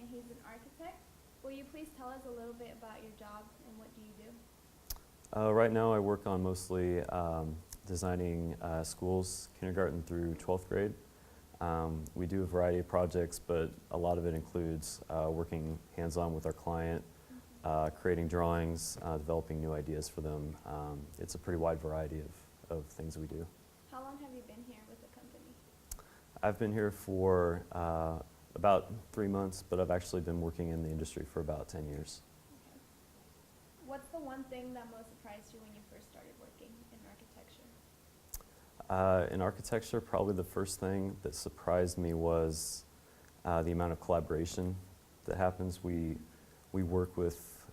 and he's an architect. Will you please tell us a little bit about your job and what do you do? Right now I work on mostly designing schools, kindergarten through 12th grade. We do a variety of projects, but a lot of it includes working hands-on with our client, creating drawings, developing new ideas for them. It's a pretty wide variety of things we do. How long have you been here with the company? I've been here for about 3 months, but I've actually been working in the industry for about 10 years. Okay. What's the one thing that most surprised you when you first started working in architecture? In architecture, probably the first thing that surprised me was the amount of collaboration that happens. We work with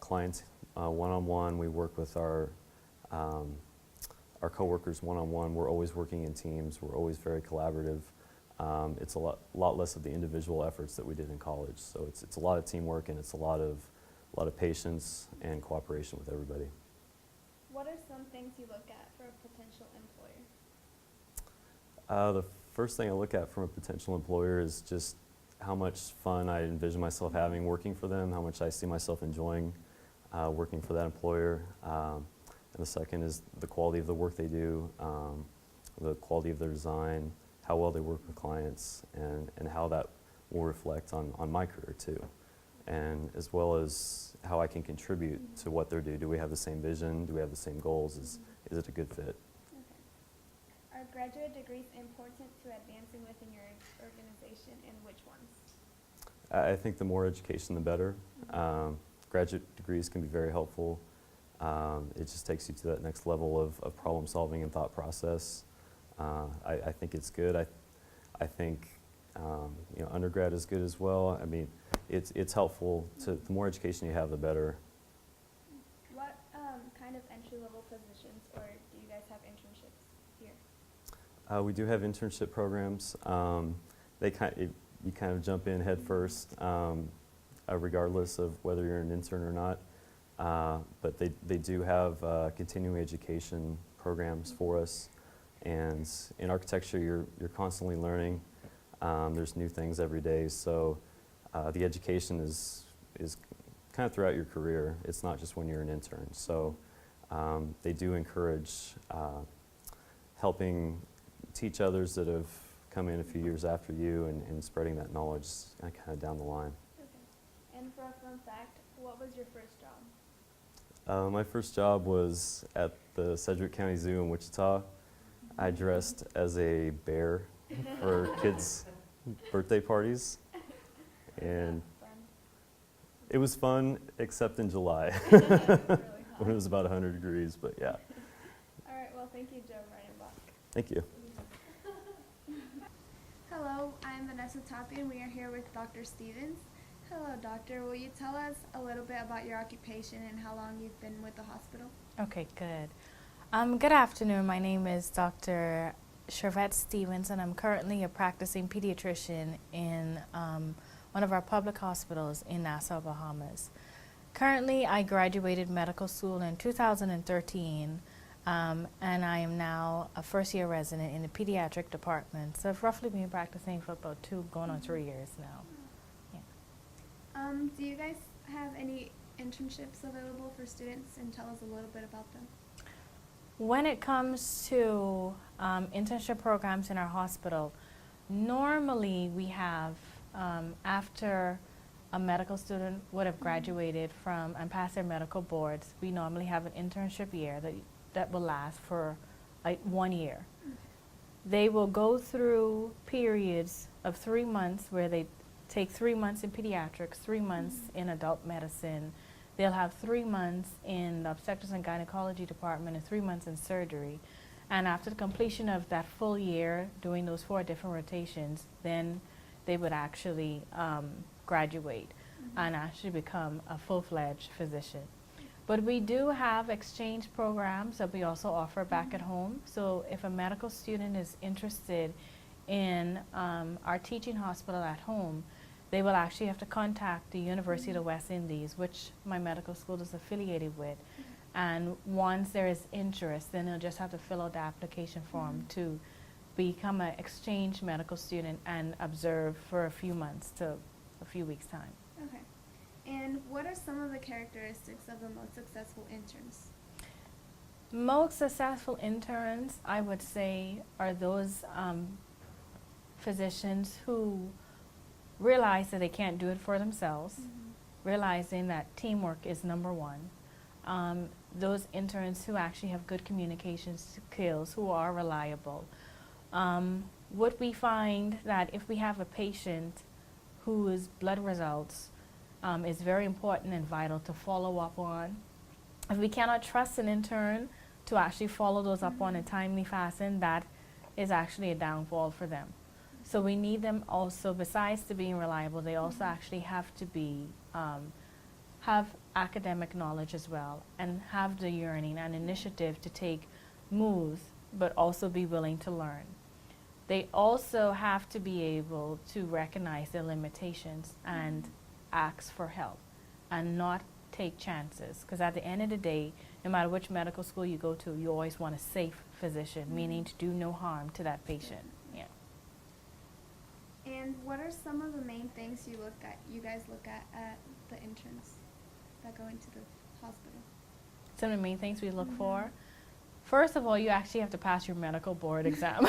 clients one-on-one. We work with our coworkers one-on-one. We're always working in teams. We're always very collaborative. It's a lot less of the individual efforts that we did in college. So it's a lot of teamwork, and it's a lot of patience and cooperation with everybody. What are some things you look at for a potential employer? The first thing I look at from a potential employer is just how much fun I envision myself having working for them, how much I see myself enjoying working for that employer. And the second is the quality of the work they do, the quality of their design, how well they work with clients, and how that will reflect on my career too. And as well as how I can contribute to what they do. Do we have the same vision? Do we have the same goals? Is it a good fit? Are graduate degrees important to advancing within your organization, and which ones? I think the more education, the better. Graduate degrees can be very helpful. It just takes you to that next level of problem solving and thought process. I think it's good. I think undergrad is good as well. I mean, it's helpful. The more education you have, the better. What kind of entry-level positions, or do you guys have internships here? We do have internship programs. You kind of jump in head first, regardless of whether you're an intern or not. But they do have continuing education programs for us. And in architecture, you're constantly learning. There's new things every day. So the education is kind of throughout your career. It's not just when you're an intern. So they do encourage helping teach others that have come in a few years after you and spreading that knowledge kind of down the line. Okay. And for a fun fact, what was your first job? My first job was at the Sedgwick County Zoo in Wichita. I dressed as a bear for kids' birthday parties. And it was fun, except in July, Really hot. when it was about 100 degrees, but yeah. All right, well, thank you, Joe Reinbach. Thank you. Hello, I'm Vanessa Tapia, and we are here with Dr. Stevens. Hello, doctor. Will you tell us a little bit about your occupation and how long you've been with the hospital? Okay, good. Good afternoon. My name is Dr. Shervette Stevens, and I'm currently a practicing pediatrician in one of our public hospitals in Nassau, Bahamas. Currently, I graduated medical school in 2013, and I am now a first-year resident in the pediatric department. So I've roughly been practicing for about 2, going on 3 years now. Yeah. Do you guys have any internships available for students, and tell us a little bit about them? When it comes to internship programs in our hospital, normally we have, after a medical student would have graduated from and passed their medical boards, we normally have an internship year that will last for like 1 year. They will go through periods of 3 months where they take 3 months in pediatrics, 3 months in adult medicine. They'll have 3 months in the obstetrics and gynecology department and 3 months in surgery. And after the completion of that full year, doing those 4 different rotations, then they would actually graduate and actually become a full-fledged physician. But we do have exchange programs that we also offer back at home. So if a medical student is interested in our teaching hospital at home, they will actually have to contact the University of the West Indies, which my medical school is affiliated with. And once there is interest, then they'll just have to fill out the application form to become an exchange medical student and observe for a few months to a few weeks' time. Okay. And what are some of the characteristics of the most successful interns? Most successful interns, I would say, are those physicians who realize that they can't do it for themselves, realizing that teamwork is number one. Those interns who actually have good communication skills, who are reliable. What we find that if we have a patient whose blood results is very important and vital to follow up on, if we cannot trust an intern to actually follow those up on a timely fashion, that is actually a downfall for them. So we need them also, besides to being reliable, they also actually have to be, have academic knowledge as well, and have the yearning and initiative to take moves, but also be willing to learn. They also have to be able to recognize their limitations and ask for help and not take chances, because at the end of the day, no matter which medical school you go to, you always want a safe physician, meaning to do no harm to that patient. Yeah. And what are some of the main things you guys look at the interns that go into the hospital? Some of the main things we look for. First of all, you actually have to pass your medical board exam.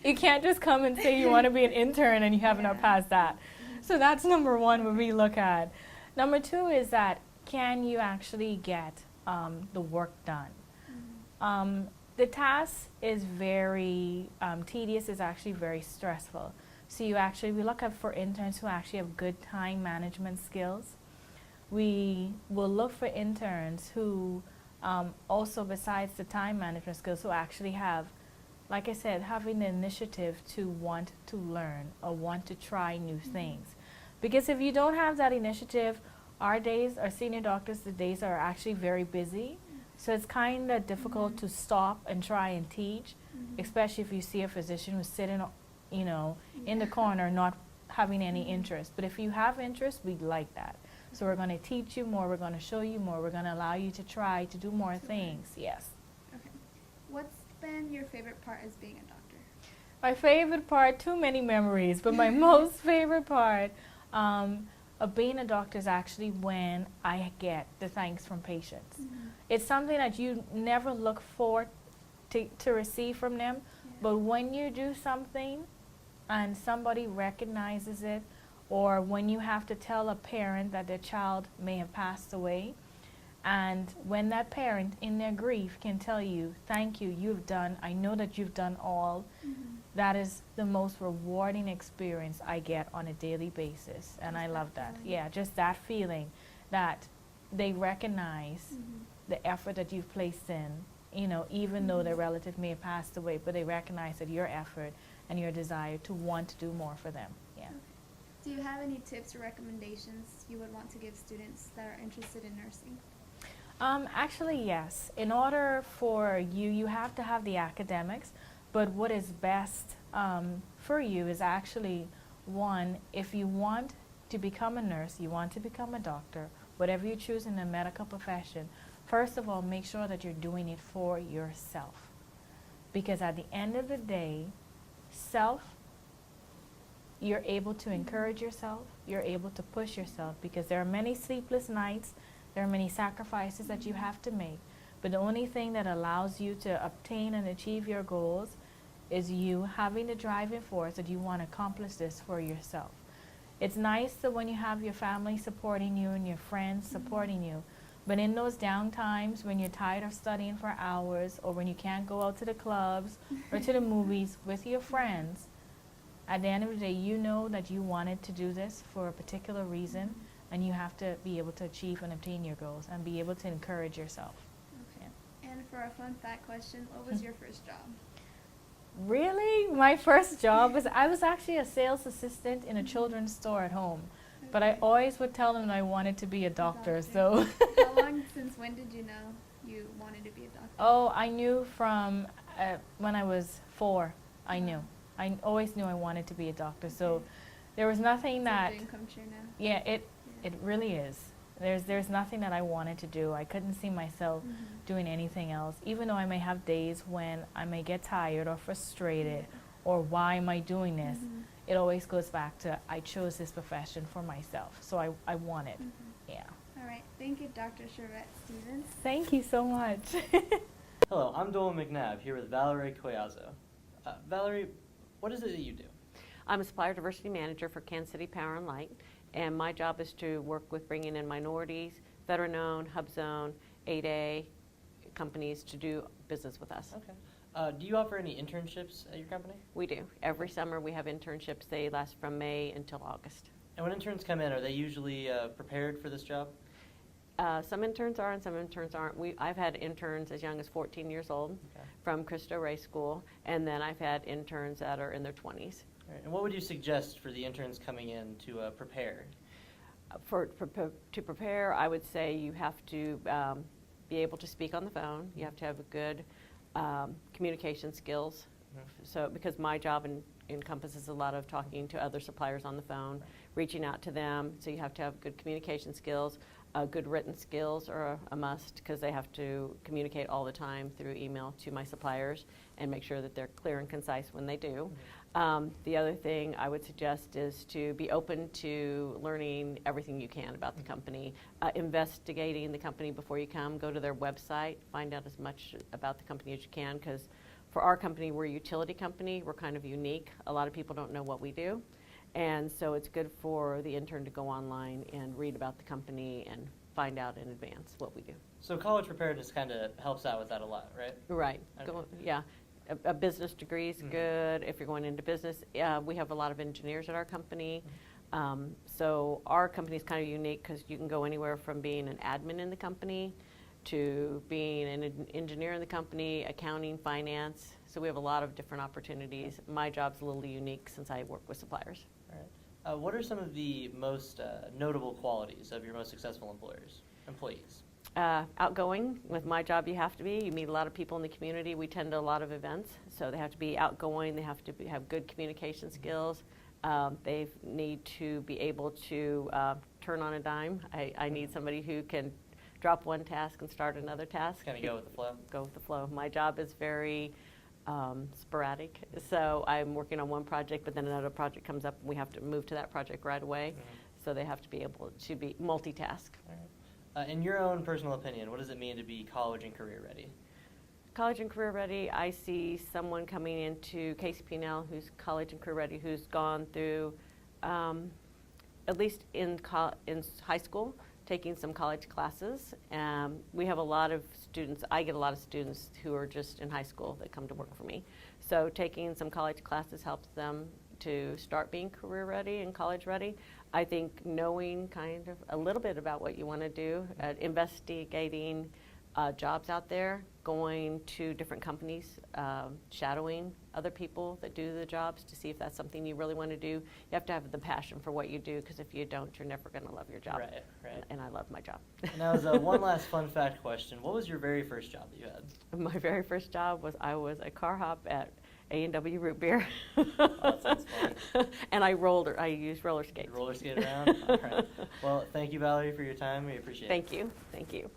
You can't just come and say you want to be an intern and you have not passed that. So that's number one what we look at. Number two is that can you actually get the work done? The task is very tedious, is actually very stressful. So we look at for interns who actually have good time management skills. We will look for interns who also, besides the time management skills, who actually have, like I said, having the initiative to want to learn or want to try new things. Because if you don't have that initiative, our senior doctors, the days are actually very busy. So it's kind of difficult to stop and try and teach, especially if you see a physician who's sitting, in the corner not having any interest. But if you have interest, we'd like that. So we're going to teach you more, we're going to show you more, we're going to allow you to try to do more things. Yes. Okay. What's been your favorite part as being a doctor? My favorite part, too many memories, but my most favorite part of being a doctor is actually when I get the thanks from patients. It's something that you never look for to receive from them, but when you do something and somebody recognizes it, or when you have to tell a parent that their child may have passed away, and when that parent in their grief can tell you, thank you, I know that you've done all, that is the most rewarding experience I get on a daily basis, and I love that. Yeah, just that feeling that they recognize the effort that you've placed in, even though their relative may have passed away, but they recognize that your effort and your desire to want to do more for them. Yeah. Do you have any tips or recommendations you would want to give students that are interested in nursing? Actually, yes. In order for you have to have the academics, but what is best for you is actually, one, if you want to become a nurse, you want to become a doctor, whatever you choose in the medical profession, first of all, make sure that you're doing it for yourself. Because at the end of the day, you're able to encourage yourself, you're able to push yourself, because there are many sleepless nights, there are many sacrifices that you have to make, but the only thing that allows you to obtain and achieve your goals is you having the driving force that you want to accomplish this for yourself. It's nice that when you have your family supporting you and your friends supporting you, but in those down times when you're tired of studying for hours, or when you can't go out to the clubs or to the movies with your friends, at the end of the day, you know that you wanted to do this for a particular reason, and you have to be able to achieve and obtain your goals and be able to encourage yourself. Okay. Yeah. And for a fun fact question, what was your first job? Really? My first job I was actually a sales assistant in a children's store at home. Okay. But I always would tell them that I wanted to be a doctor. So. Since when did you know you wanted to be a doctor? Oh, I knew from when I was 4. I knew. I always knew I wanted to be a doctor, so there was nothing that. Dream come true now. Yeah, it really is. There's nothing that I wanted to do. I couldn't see myself doing anything else, even though I may have days when I may get tired or frustrated, or why am I doing this? it always goes back to I chose this profession for myself, so I want it. Yeah. All right. Thank you, Dr. Shervette Stevens. Thank you so much. Hello, I'm Dolan McNabb here with Valerie Collazo. Valerie, what is it that you do? I'm a supplier diversity manager for Kansas City Power and Light, and my job is to work with bringing in minorities, veteran-owned, HUB-zone, 8A companies to do business with us. Okay. Do you offer any internships at your company? We do. Every summer we have internships. They last from May until August. And when interns come in, are they usually prepared for this job? Some interns are and some interns aren't. I've had interns as young as 14 years old from Cristo Ray School, and then I've had interns that are in their 20s. All right. And what would you suggest for the interns coming in to prepare? To prepare, I would say you have to be able to speak on the phone. You have to have a good communication skills. So, because my job encompasses a lot of talking to other suppliers on the phone, reaching out to them. So you have to have good communication skills. Good written skills are a must because they have to communicate all the time through email to my suppliers and make sure that they're clear and concise when they do. The other thing I would suggest is to be open to learning everything you can about the company, investigating the company before you come, go to their website, find out as much about the company as you can, because for our company, we're a utility company, we're kind of unique. A lot of people don't know what we do. And so it's good for the intern to go online and read about the company and find out in advance what we do. So college preparedness kind of helps out with that a lot, right? Right. Okay. Yeah. A business degree is good if you're going into business. We have a lot of engineers at our company. So our company is kind of unique because you can go anywhere from being an admin in the company to being an engineer in the company, accounting, finance. So we have a lot of different opportunities. My job's a little unique since I work with suppliers. All right. What are some of the most notable qualities of your most successful employees? Outgoing. With my job, you have to be. You meet a lot of people in the community. We attend a lot of events, so they have to be outgoing. They have to have good communication skills. They need to be able to turn on a dime. I need somebody who can drop one task and start another task. Kind of go with the flow. Go with the flow. My job is very sporadic, so I'm working on one project, but then another project comes up, and we have to move to that project right away. So they have to be able to be multitask. All right. In your own personal opinion, what does it mean to be college and career ready? College and career ready, I see someone coming into KCP&L who's college and career ready, who's gone through, at least in high school, taking some college classes. We have a lot of students, I get a lot of students who are just in high school that come to work for me. So taking some college classes helps them to start being career ready and college ready. I think knowing kind of a little bit about what you want to do, investigating jobs out there, going to different companies, shadowing other people that do the jobs to see if that's something you really want to do. You have to have the passion for what you do, because if you don't, you're never going to love your job. Right. And I love my job. Now, as one last fun fact question, what was your very first job that you had? My very first job was I was a car hop at A&W Root Beer. Oh, that sounds fun. And I used roller skates. You roller skate around? All right. Well, thank you, Valerie, for your time. We appreciate it. Thank you. Thank you.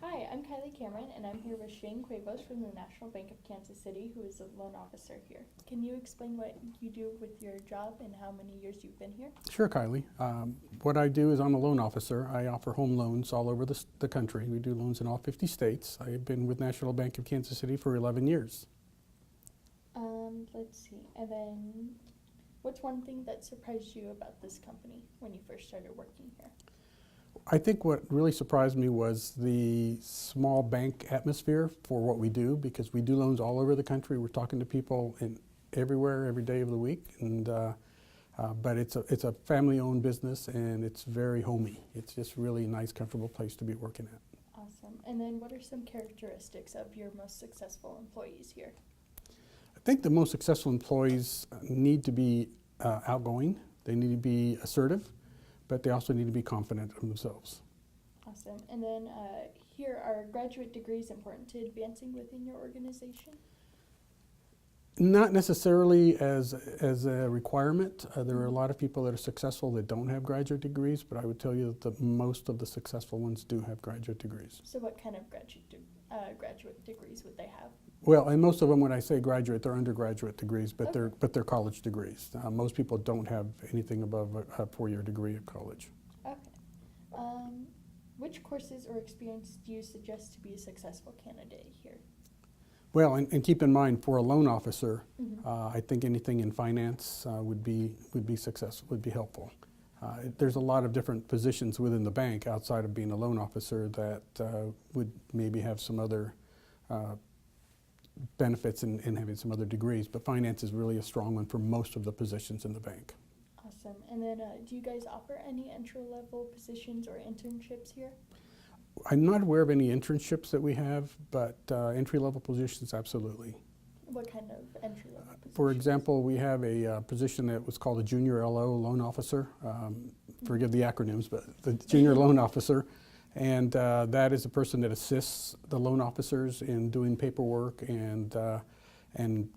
Hi, I'm Kylie Cameron, and I'm here with Shane Cuevas from the National Bank of Kansas City, who is a loan officer here. Can you explain what you do with your job and how many years you've been here? Sure, Kylie. What I do is I'm a loan officer. I offer home loans all over the country. We do loans in all 50 states. I've been with National Bank of Kansas City for 11 years. Let's see. And then what's one thing that surprised you about this company when you first started working here? I think what really surprised me was the small bank atmosphere for what we do, because we do loans all over the country. We're talking to people everywhere, every day of the week, and but it's a family-owned business, and it's very homey. It's just really a nice, comfortable place to be working at. Awesome. And then what are some characteristics of your most successful employees here? I think the most successful employees need to be outgoing. They need to be assertive, but they also need to be confident of themselves. Awesome. And then here, are graduate degrees important to advancing within your organization? Not necessarily as a requirement. There are a lot of people that are successful that don't have graduate degrees, but I would tell you that most of the successful ones do have graduate degrees. So what kind of graduate degrees would they have? Well, and most of them, when I say graduate, they're undergraduate degrees, but Okay. they're college degrees. Most people don't have anything above a 4-year degree at college. Okay. Which courses or experience do you suggest to be a successful candidate here? Well, and keep in mind, for a loan officer, Mhm. I think anything in finance would be successful, would be helpful. There's a lot of different positions within the bank outside of being a loan officer that would maybe have some other benefits in having some other degrees, but finance is really a strong one for most of the positions in the bank. Awesome. And then do you guys offer any entry-level positions or internships here? I'm not aware of any internships that we have, but entry-level positions, absolutely. What kind of entry-level positions? For example, we have a position that was called a junior LO, loan officer. Forgive the acronyms, but the junior loan officer. And that is a person that assists the loan officers in doing paperwork and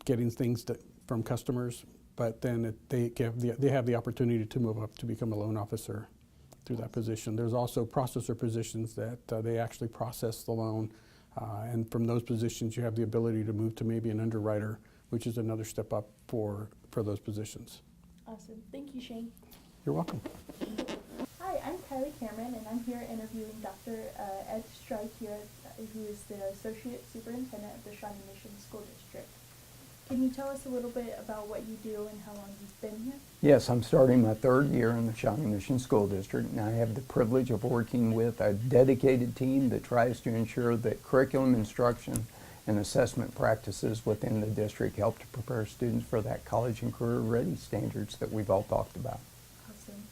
getting things from customers. But then they have the opportunity to move up to become a loan officer through that position. There's also processor positions that they actually process the loan. And from those positions, you have the ability to move to maybe an underwriter, which is another step up for those positions. Awesome. Thank you, Shane. You're welcome. Hi, I'm Kylie Cameron, and I'm here interviewing Dr. Ed Strike here, who is the Associate Superintendent of the Shawnee Mission School District. Can you tell us a little bit about what you do and how long you've been here? Yes, I'm starting my 3rd year in the Shawnee Mission School District, and I have the privilege of working with a dedicated team that tries to ensure that curriculum instruction and assessment practices within the district help to prepare students for that college and career ready standards that we've all talked about. Awesome.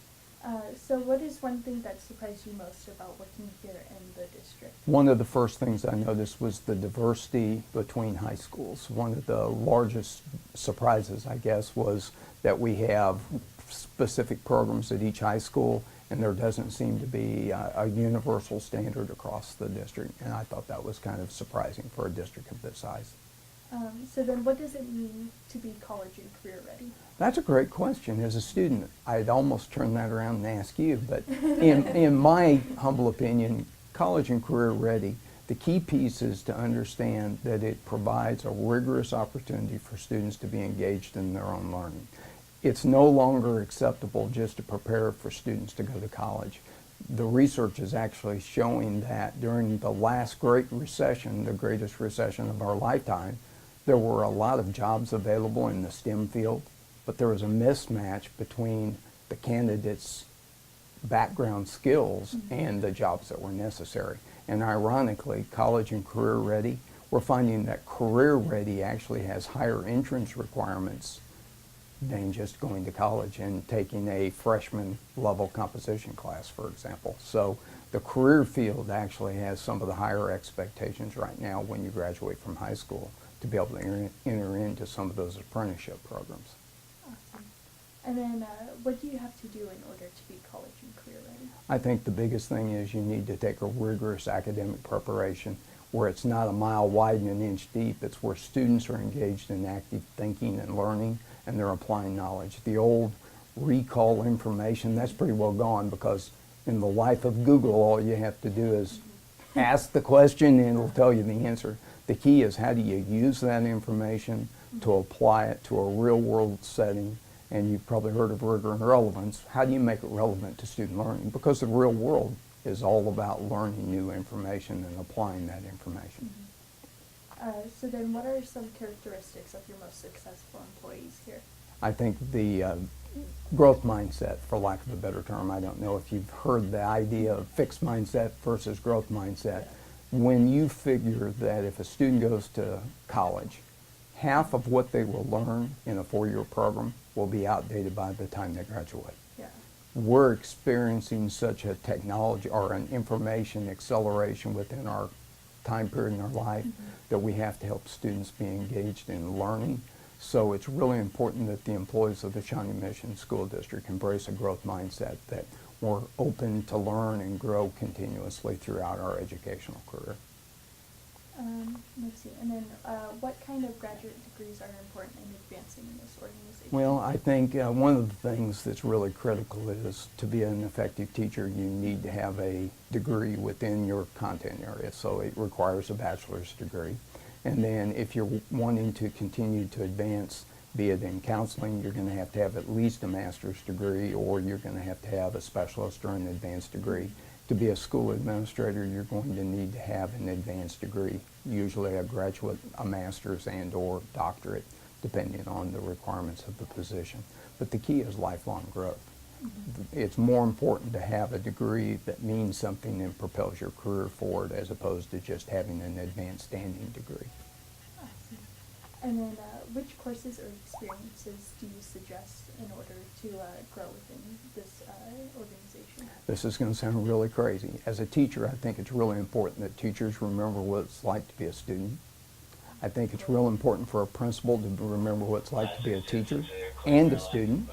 So what is one thing that surprised you most about working here in the district? One of the first things I noticed was the diversity between high schools. One of the largest surprises, I guess, was that we have specific programs at each high school, and there doesn't seem to be a universal standard across the district, and I thought that was kind of surprising for a district of this size. So then what does it mean to be college and career ready? That's a great question. As a student, I'd almost turn that around and ask you, but in my humble opinion, college and career ready, the key piece is to understand that it provides a rigorous opportunity for students to be engaged in their own learning. It's no longer acceptable just to prepare for students to go to college. The research is actually showing that during the last Great Recession, the greatest recession of our lifetime, there were a lot of jobs available in the STEM field, but there was a mismatch between the candidates' background skills and the jobs that were necessary. And ironically, college and career ready, we're finding that career ready actually has higher entrance requirements than just going to college and taking a freshman level composition class, for example. So the career field actually has some of the higher expectations right now when you graduate from high school to be able to enter into some of those apprenticeship programs. Awesome. And then what do you have to do in order to be college and career ready? I think the biggest thing is you need to take a rigorous academic preparation where it's not a mile wide and an inch deep. It's where students are engaged in active thinking and learning, and they're applying knowledge. The old recall information, that's pretty well gone, because in the life of Google, all you have to do is ask the question and it'll tell you the answer. The key is, how do you use that information to apply it to a real world setting? And you've probably heard of rigor and relevance. How do you make it relevant to student learning? Because the real world is all about learning new information and applying that information. So then what are some characteristics of your most successful employees here? I think the growth mindset, for lack of a better term, I don't know if you've heard the idea of fixed mindset versus growth mindset. When you figure that if a student goes to college, half of what they will learn in a 4-year program will be outdated by the time they graduate. Yeah. We're experiencing such a technology or an information acceleration within our time period in our life that we have to help students be engaged in learning. So it's really important that the employees of the Shawnee Mission School District embrace a growth mindset, that we're open to learn and grow continuously throughout our educational career. Let's see. And then, what kind of graduate degrees are important in advancing in this organization? Well, I think one of the things that's really critical is to be an effective teacher, you need to have a degree within your content area. So it requires a bachelor's degree. And then if you're wanting to continue to advance, be it in counseling, you're going to have at least a master's degree, or you're going to have a specialist or an advanced degree. To be a school administrator, you're going to need to have an advanced degree, usually a graduate, a master's and or doctorate, depending on the requirements of the position. But the key is lifelong growth. It's more important to have a degree that means something and propels your career forward, as opposed to just having an advanced standing degree. Awesome. And then, which courses or experiences do you suggest in order to grow within this organization? This is going to sound really crazy. As a teacher, I think it's really important that teachers remember what it's like to be a student. I think it's real important for a principal to remember what it's like to be a teacher and a student.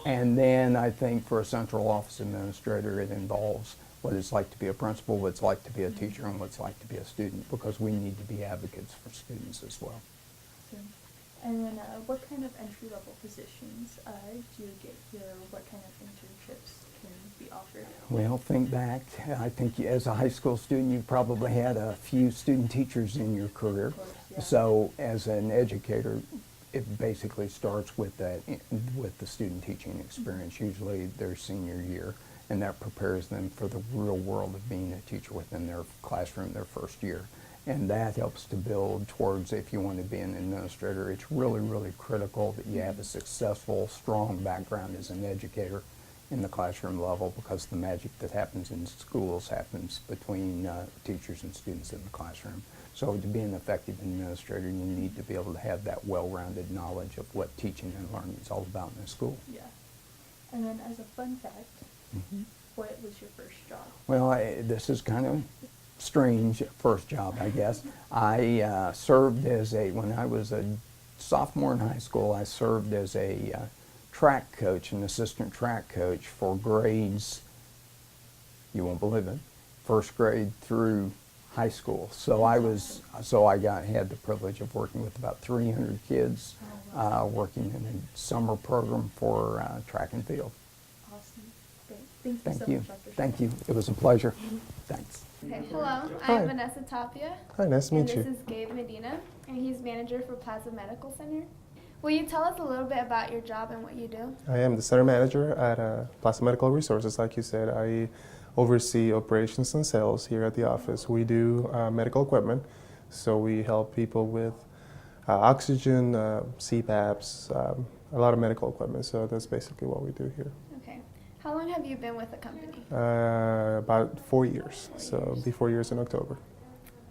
And then I think for a central office administrator, it involves what it's like to be a principal, what it's like to be a teacher, and what it's like to be a student, because we need to be advocates for students as well. Awesome. And then, what kind of entry-level positions do you get here? What kind of internships can be offered? Well, think back. I think as a high school student, you probably had a few student teachers in your career. Of course, yeah. So as an educator, it basically starts with that, with the student teaching experience, usually their senior year, and that prepares them for the real world of being a teacher within their classroom their first year. And that helps to build towards, if you want to be an administrator, it's really, really critical that you have a successful, strong background as an educator in the classroom level, because the magic that happens in schools happens between teachers and students in the classroom. So to be an effective administrator, you need to be able to have that well-rounded knowledge of what teaching and learning is all about in a school. Yeah. And then, as a fun fact, what was your first job? Well, this is kind of strange first job, I guess. I served as when I was a sophomore in high school, I served as a track coach, an assistant track coach for grades, you won't believe it, first grade through high school. So I had the privilege of working with about 300 kids, working in a summer program for track and field. Awesome. Great. Thank you Thank so you. much, Dr. Thank you. It was a pleasure. Thanks. Okay, hello. Hi. I'm Vanessa Tapia. Hi, nice to And meet this you. is Gabe Medina, and he's manager for Plaza Medical Center. Will you tell us a little bit about your job and what you do? I am the center manager at Plaza Medical Resources. Like you said, I oversee operations and sales here at the office. We do medical equipment, so we help people with oxygen, CPAPs, a lot of medical equipment. So that's basically what we do here. Okay. How long have you been with the company? About 4 years, so it'll be 4 years in October.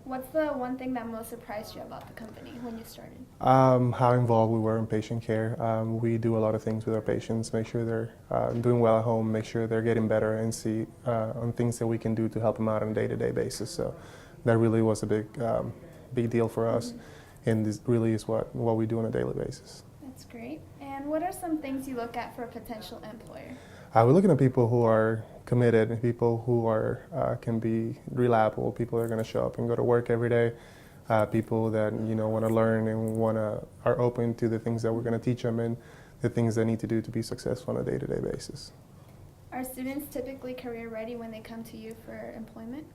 What's the one thing that most surprised you about the company when you started? How involved we were in patient care. We do a lot of things with our patients, make sure they're doing well at home, make sure they're getting better, and see on things that we can do to help them out on a day-to-day basis. So that really was a big deal for us, and this really is what we do on a daily basis. That's great. And what are some things you look at for a potential employer? We're looking at people who are committed, people who are can be reliable, people that are going to show up and go to work every day, people that want to learn and are open to the things that we're going to teach them and the things they need to do to be successful on a day-to-day basis. Are students typically career ready when they come to you for employment?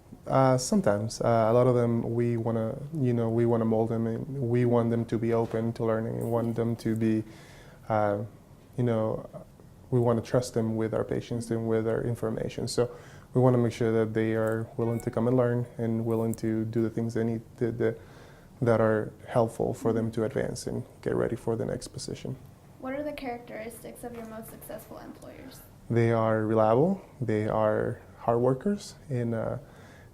Sometimes, a lot of them we want to mold them, and we want them to be open to learning and want them to be, we want to trust them with our patients and with our information. So we want to make sure that they are willing to come and learn and willing to do the things they need that are helpful for them to advance and get ready for the next position. What are the characteristics of your most successful employers? They are reliable, they are hard workers, and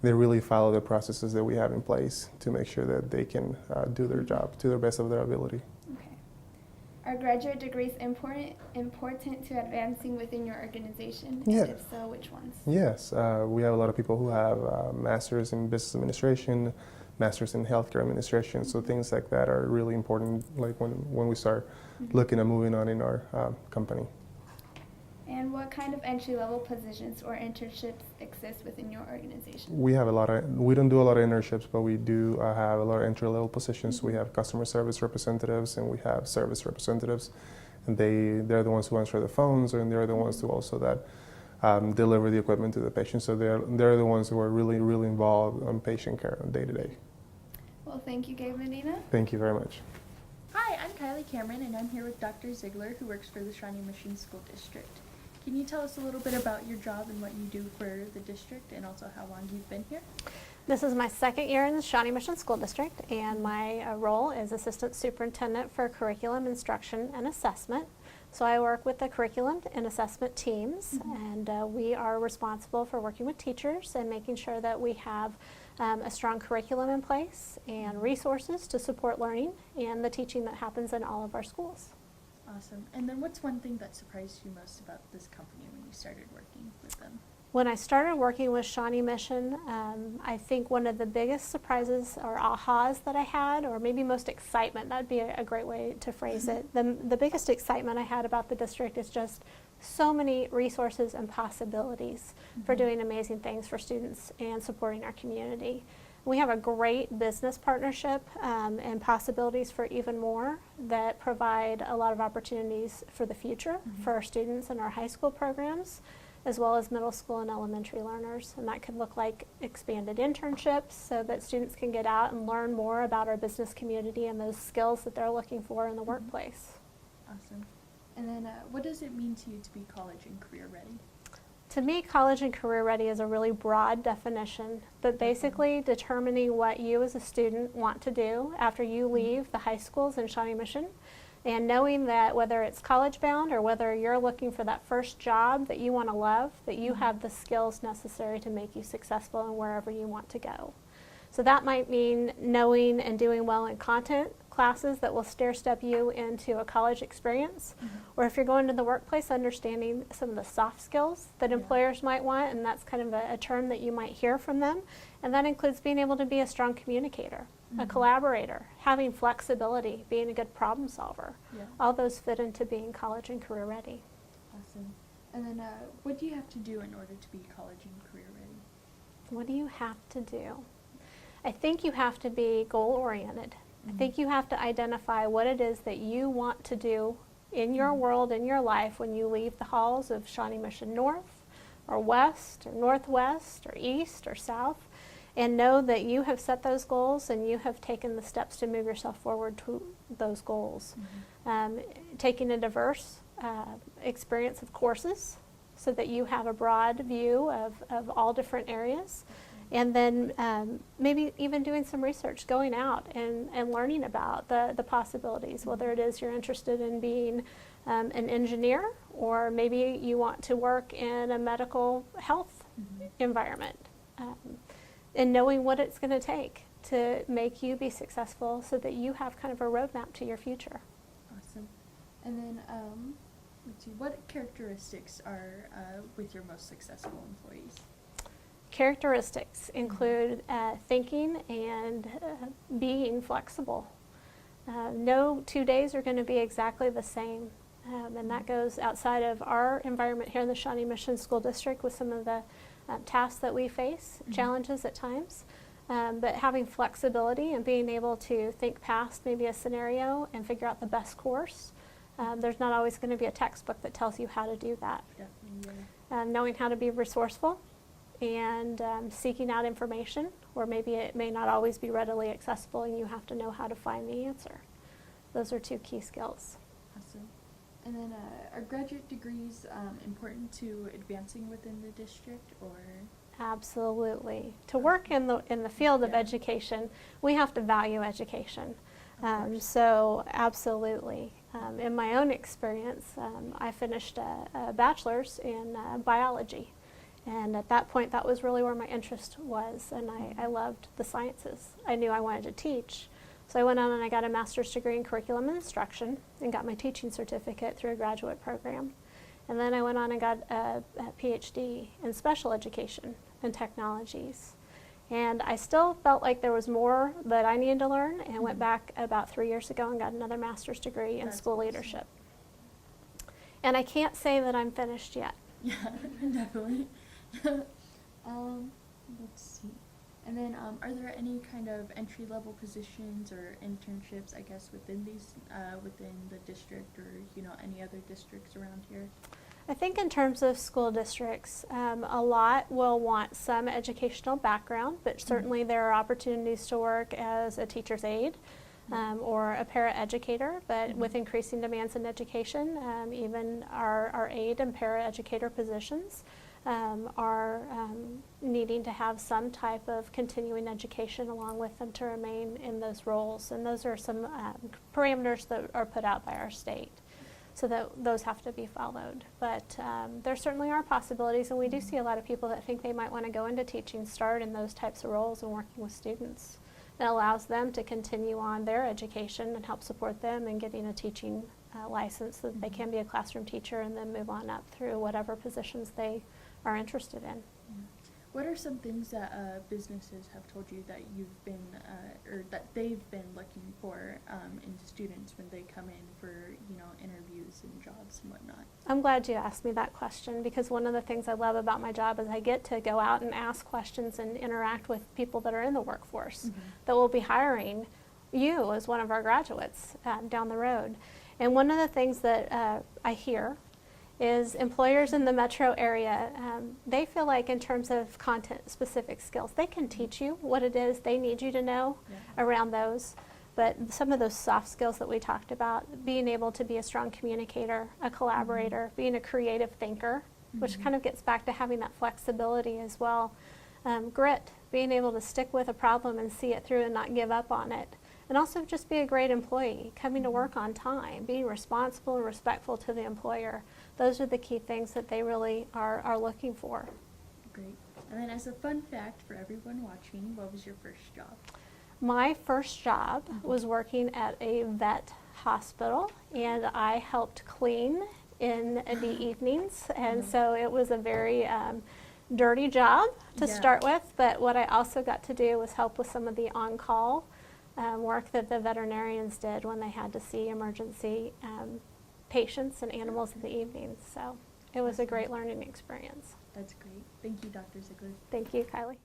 they really follow the processes that we have in place to make sure that they can do their job to the best of their ability. Okay. Are graduate degrees important to advancing within your organization? Yeah. And if so, which ones? Yes, we have a lot of people who have masters in business administration, masters in healthcare administration, so things like that are really important, like when we start looking at moving on in our company. And what kind of entry-level positions or internships exist within your organization? We don't do a lot of internships, but we do have a lot of entry-level positions. We have customer service representatives and we have service representatives, and they're the ones who answer the phones, and they're the ones who also that deliver the equipment to the patient. So they're the ones who are really, really involved on patient care on day to day. Well, thank you, Gabe and Adina. Thank you very much. Hi, I'm Kylie Cameron, and I'm here with Dr. Ziegler, who works for the Shawnee Mission School District. Can you tell us a little bit about your job and what you do for the district, and also how long you've been here? This is my second year in the Shawnee Mission School District, and my role is Assistant Superintendent for Curriculum Instruction and Assessment. So I work with the curriculum and assessment teams, and we are responsible for working with teachers and making sure that we have a strong curriculum in place and resources to support learning and the teaching that happens in all of our schools. Awesome. And then what's one thing that surprised you most about this company when you started working with them? When I started working with Shawnee Mission, I think one of the biggest surprises or ahas that I had, or maybe most excitement, that'd be a great way to phrase it. The biggest excitement I had about the district is just so many resources and possibilities for doing amazing things for students and supporting our community. We have a great business partnership and possibilities for even more that provide a lot of opportunities for the future for our students in our high school programs, as well as middle school and elementary learners. And that could look like expanded internships so that students can get out and learn more about our business community and those skills that they're looking for in the workplace. Awesome. And then what does it mean to you to be college and career ready? To me, college and career ready is a really broad definition, but basically determining what you as a student want to do after you leave the high schools in Shawnee Mission, and knowing that whether it's college bound or whether you're looking for that first job that you want to love, that you have the skills necessary to make you successful in wherever you want to go. So that might mean knowing and doing well in content classes that will stair-step you into a college experience, or if you're going to the workplace, understanding some of the soft skills that employers might want, and that's kind of a term that you might hear from them, and that includes being able to be a strong communicator, a collaborator, having flexibility, being a good problem solver. All those fit into being college and career ready. Awesome. And then what do you have to do in order to be college and career ready? What do you have to do? I think you have to be goal-oriented. I think you have to identify what it is that you want to do in your world, in your life, when you leave the halls of Shawnee Mission North, or West, or Northwest, or East, or South, and know that you have set those goals and you have taken the steps to move yourself forward to those goals. Taking a diverse experience of courses so that you have a broad view of all different areas. And then maybe even doing some research, going out and learning about the possibilities, whether it is you're interested in being an engineer, or maybe you want to work in a medical health environment, and knowing what it's going to take to make you be successful so that you have kind of a roadmap to your future. Awesome. And then let's see, what characteristics are with your most successful employees? Characteristics include thinking and being flexible. No 2 days are going to be exactly the same, and that goes outside of our environment here in the Shawnee Mission School District with some of the tasks that we face, challenges at times, but having flexibility and being able to think past maybe a scenario and figure out the best course. There's not always going to be a textbook that tells you how to do that. Knowing how to be resourceful and seeking out information, or maybe it may not always be readily accessible and you have to know how to find the answer. Those are two key skills. Awesome. And then are graduate degrees important to advancing within the district, or? Absolutely. To work in the field of education, we have to value education. So absolutely. In my own experience, I finished a bachelor's in biology. And at that point, that was really where my interest was, and I loved the sciences. I knew I wanted to teach. So I went on and I got a master's degree in curriculum and instruction and got my teaching certificate through a graduate program. And then I went on and got a PhD in special education and technologies. And I still felt like there was more that I needed to learn, and went back about 3 years ago and got another master's degree in school leadership. And I can't say that I'm finished yet. Yeah, definitely. Let's see. And then, are there any kind of entry-level positions or internships, I guess, within these, within the district or, any other districts around here? I think in terms of school districts, a lot will want some educational background, but certainly there are opportunities to work as a teacher's aide or a paraeducator, but with increasing demands in education, even our aide and paraeducator positions are needing to have some type of continuing education along with them to remain in those roles. And those are some parameters that are put out by our state. So that those have to be followed. But there certainly are possibilities, and we do see a lot of people that think they might want to go into teaching, start in those types of roles and working with students. It allows them to continue on their education and help support them in getting a teaching license so that they can be a classroom teacher and then move on up through whatever positions they are interested in. What are some things that businesses have told you that you've been, or that they've been looking for in students when they come in for, interviews and jobs and whatnot? I'm glad you asked me that question, because one of the things I love about my job is I get to go out and ask questions and interact with people that are in the workforce that will be hiring you as one of our graduates down the road. And one of the things that I hear is employers in the metro area, they feel like in terms of content-specific skills, they can teach you what it is they need you to know around those. But some of those soft skills that we talked about, being able to be a strong communicator, a collaborator, being a creative thinker, which kind of gets back to having that flexibility as well. Grit, being able to stick with a problem and see it through and not give up on it. And also just be a great employee, coming to work on time, being responsible and respectful to the employer. Those are the key things that they really are looking for. Great. And then as a fun fact for everyone watching, what was your first job? My first job was working at a vet hospital, and I helped clean in the evenings. And so it was a very dirty job to start with, but what I also got to do was help with some of the on-call work that the veterinarians did when they had to see emergency patients and animals in the evenings. So it was a great learning experience. That's great. Thank you, Dr. Ziegler. Thank you, Kylie.